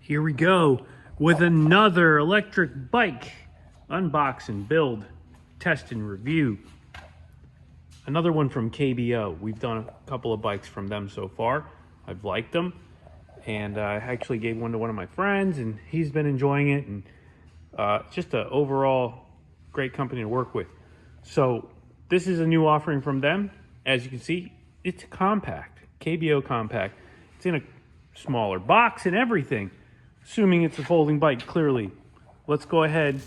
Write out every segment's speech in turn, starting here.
Here we go with another electric bike unbox and build, test and review. Another one from KBO. We've done a couple of bikes from them so far. I've liked them, and I actually gave one to one of my friends, and he's been enjoying it, and just an overall great company to work with. So this is a new offering from them. As you can see, it's compact, KBO compact. It's in a smaller box and everything, assuming it's a folding bike, clearly. Let's go ahead,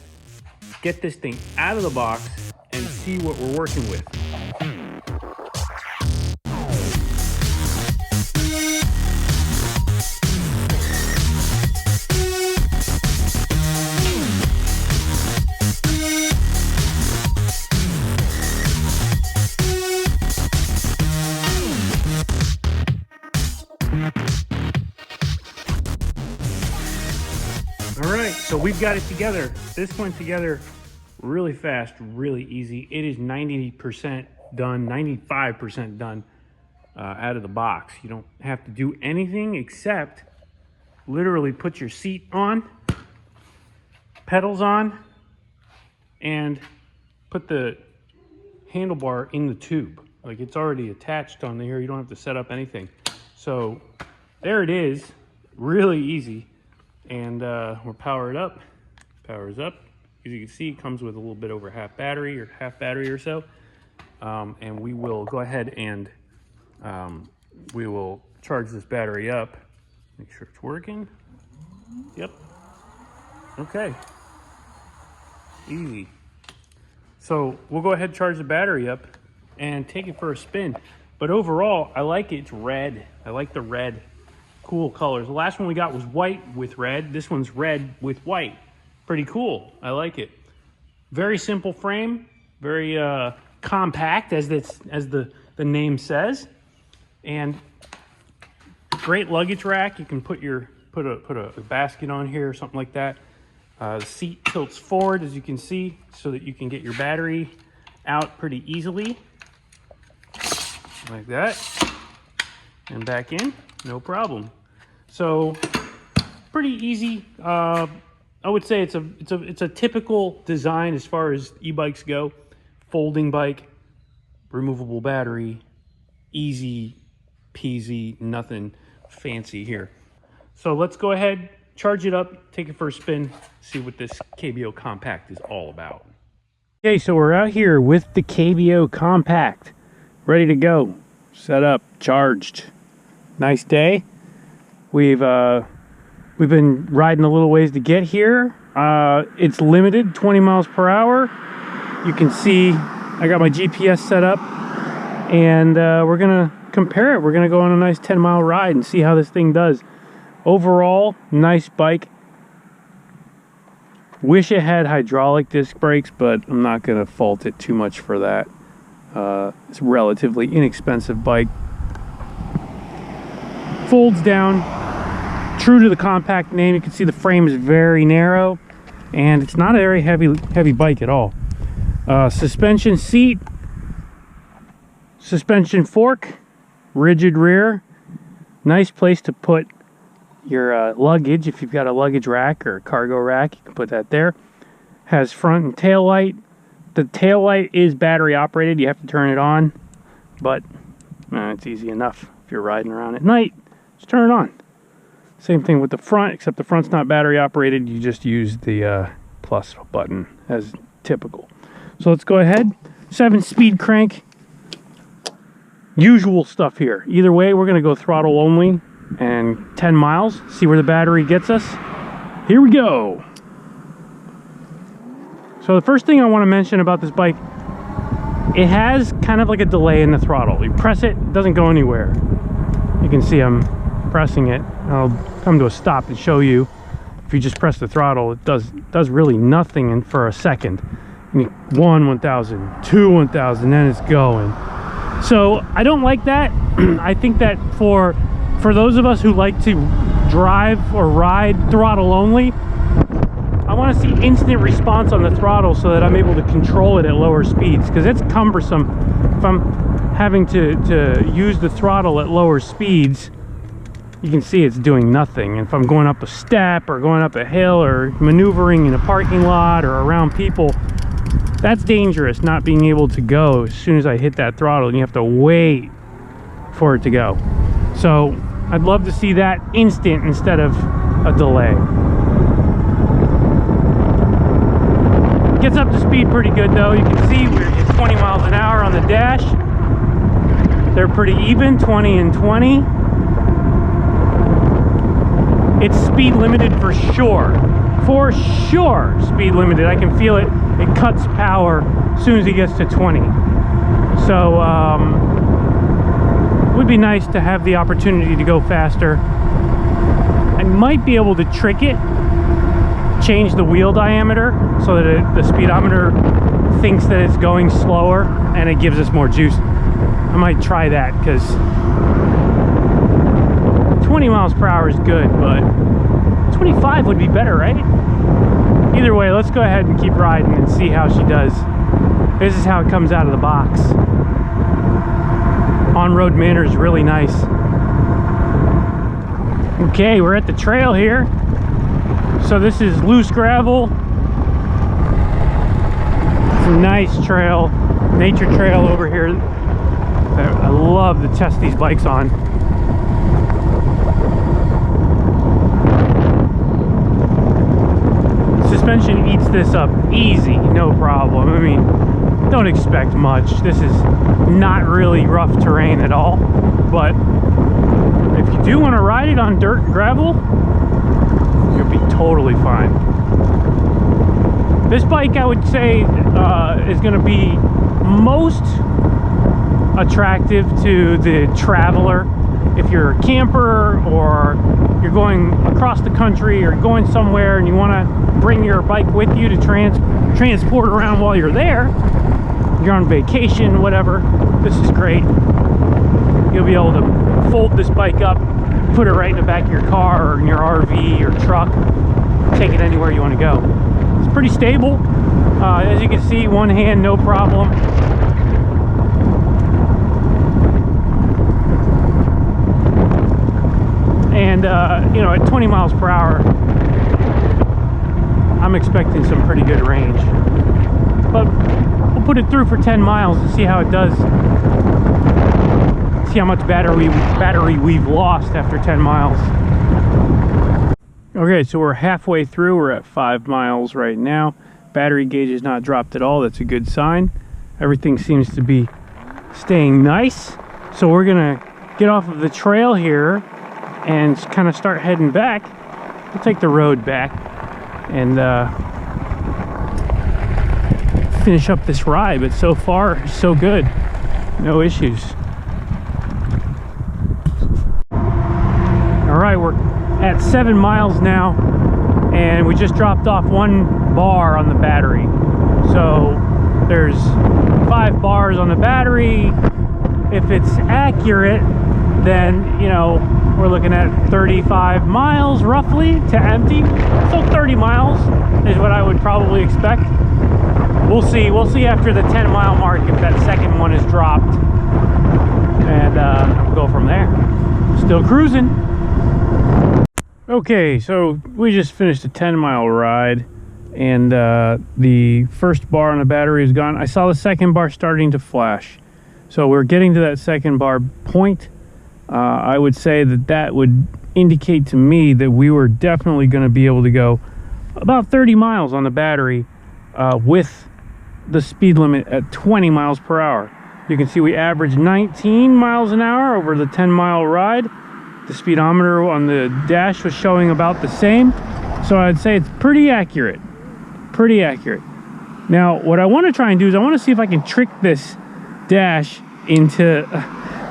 get this thing out of the box and see what we're working with. All right, so we've got it together. This went together really fast, really easy. It is 90% done, 95% done out of the box. You don't have to do anything except literally put your seat on, pedals on, and put the handlebar in the tube. Like, it's already attached on here. You don't have to set up anything. So there it is, really easy. And we're powered up. Powers up. As you can see, it comes with a little bit over half battery or so. And we will go ahead and we will charge this battery up. Make sure it's working. Yep. Okay. Easy. So we'll go ahead and charge the battery up and take it for a spin. But overall, I like it. It's red. I like the red. Cool colors. The last one we got was white with red. This one's red with white. Pretty cool. I like it. Very simple frame. Very compact, as the name says. And great luggage rack. You can put a basket on here or something like that. The seat tilts forward, as you can see, so that you can get your battery out pretty easily. Like that. And back in. No problem. So pretty easy. I would say it's a typical design as far as e-bikes go. Folding bike, removable battery, easy peasy, nothing fancy here. So let's go ahead, charge it up, take it for a spin, see what this KBO Compact is all about. Okay, so we're out here with the KBO Compact, ready to go, set up, charged. Nice day. We've been riding a little ways to get here. It's limited, 20 miles per hour. You can see I got my GPS set up, and we're gonna compare it. We're gonna go on a nice 10-mile ride and see how this thing does. Overall, nice bike. Wish it had hydraulic disc brakes, but I'm not gonna fault it too much for that. It's a relatively inexpensive bike. Folds down, true to the compact name. You can see the frame is very narrow, and it's not a very heavy bike at all. Suspension seat, suspension fork, rigid rear. Nice place to put your luggage. If you've got a luggage rack or a cargo rack, you can put that there. Has front and tail light. The tail light is battery operated. You have to turn it on, but it's easy enough. If you're riding around at night, just turn it on. Same thing with the front, except the front's not battery operated. You just use the plus button as typical. So let's go ahead. 7-speed crank. Usual stuff here. Either way, we're going to go throttle only and 10 miles. See where the battery gets us. Here we go. So the first thing I want to mention about this bike, it has kind of like a delay in the throttle. You press it, it doesn't go anywhere. You can see I'm pressing it. I'll come to a stop and show you. If you just press the throttle, it does really nothing for a second. 1 1000, 2 1000, then it's going. So I don't like that. I think that for those of us who like to drive or ride throttle only, I want to see instant response on the throttle so that I'm able to control it at lower speeds, because it's cumbersome if I'm having to use the throttle at lower speeds. you can see it's doing nothing. If I'm going up a step or going up a hill or maneuvering in a parking lot or around people, that's dangerous, not being able to go as soon as I hit that throttle, and you have to wait for it to go. So I'd love to see that instant instead of a delay. Gets up to speed pretty good though. You can see we're at 20 miles an hour on the dash. They're pretty even, 20 and 20. It's speed limited for sure. For sure, speed limited. I can feel it. It cuts power as soon as it gets to 20. So, it would be nice to have the opportunity to go faster. I might be able to trick it, change the wheel diameter so that the speedometer thinks that it's going slower and it gives us more juice. I might try that, because 20 miles per hour is good, but 25 would be better, right? Either way, let's go ahead and keep riding and see how she does. This is how it comes out of the box. On-road manner is really nice. Okay, we're at the trail here. So this is loose gravel. It's a nice trail, nature trail over here. I love to test these bikes on. Suspension eats this up easy, no problem. I mean, don't expect much. This is not really rough terrain at all, but if you do want to ride it on dirt and gravel, you'll be totally fine. This bike, I would say, is going to be most attractive to the traveler. If you're a camper or you're going across the country or going somewhere and you want to bring your bike with you to transport around while you're there, you're on vacation, whatever, this is great. You'll be able to fold this bike up, put it right in the back of your car or in your RV or truck, take it anywhere you want to go. It's pretty stable. As you can see, one hand, no problem. And you know, at 20 miles per hour, I'm expecting some pretty good range. But we'll put it through for 10 miles and see how it does. See how much battery we've lost after 10 miles. Okay, so we're halfway through. We're at 5 miles right now. Battery gauge is not dropped at all. That's a good sign. Everything seems to be staying nice. So we're gonna get off of the trail here and kind of start heading back. We'll take the road back and finish up this ride. But so far, so good. No issues. All right, we're at 7 miles now, and we just dropped off 1 bar on the battery. So there's 5 bars on the battery. If it's accurate, then, you know, we're looking at 35 miles roughly to empty. So 30 miles is what I would probably expect. We'll see after the 10 mile mark if that second one is dropped, and we'll go from there. Still cruising. Okay, so we just finished a 10-mile ride, and the first bar on the battery is gone. I saw the second bar starting to flash. So we're getting to that second bar point. I would say that would indicate to me that we were definitely going to be able to go about 30 miles on the battery with the speed limit at 20 miles per hour. You can see we averaged 19 miles an hour over the 10-mile ride. The speedometer on the dash was showing about the same. So I'd say it's pretty accurate. Pretty accurate. Now, what I want to try and do is I want to see if I can trick this dash into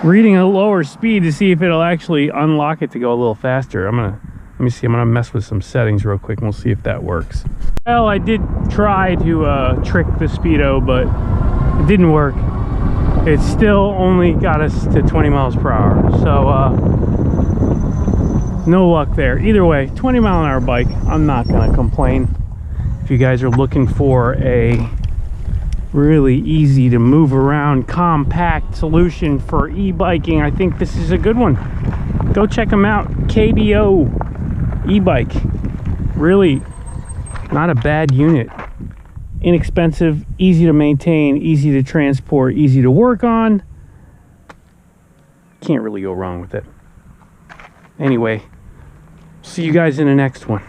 reading a lower speed to see if it'll actually unlock it to go a little faster. Let me see, I'm gonna mess with some settings real quick and we'll see if that works. Well, I did try to trick the speedo, but it didn't work. It still only got us to 20 miles per hour. So no luck there. Either way, 20 mile an hour bike, I'm not gonna complain. If you guys are looking for a really easy to move around, compact solution for e-biking, I think this is a good one. Go check them out. KBO e-bike. Really not a bad unit. Inexpensive, easy to maintain, easy to transport, easy to work on. Can't really go wrong with it. Anyway, see you guys in the next one.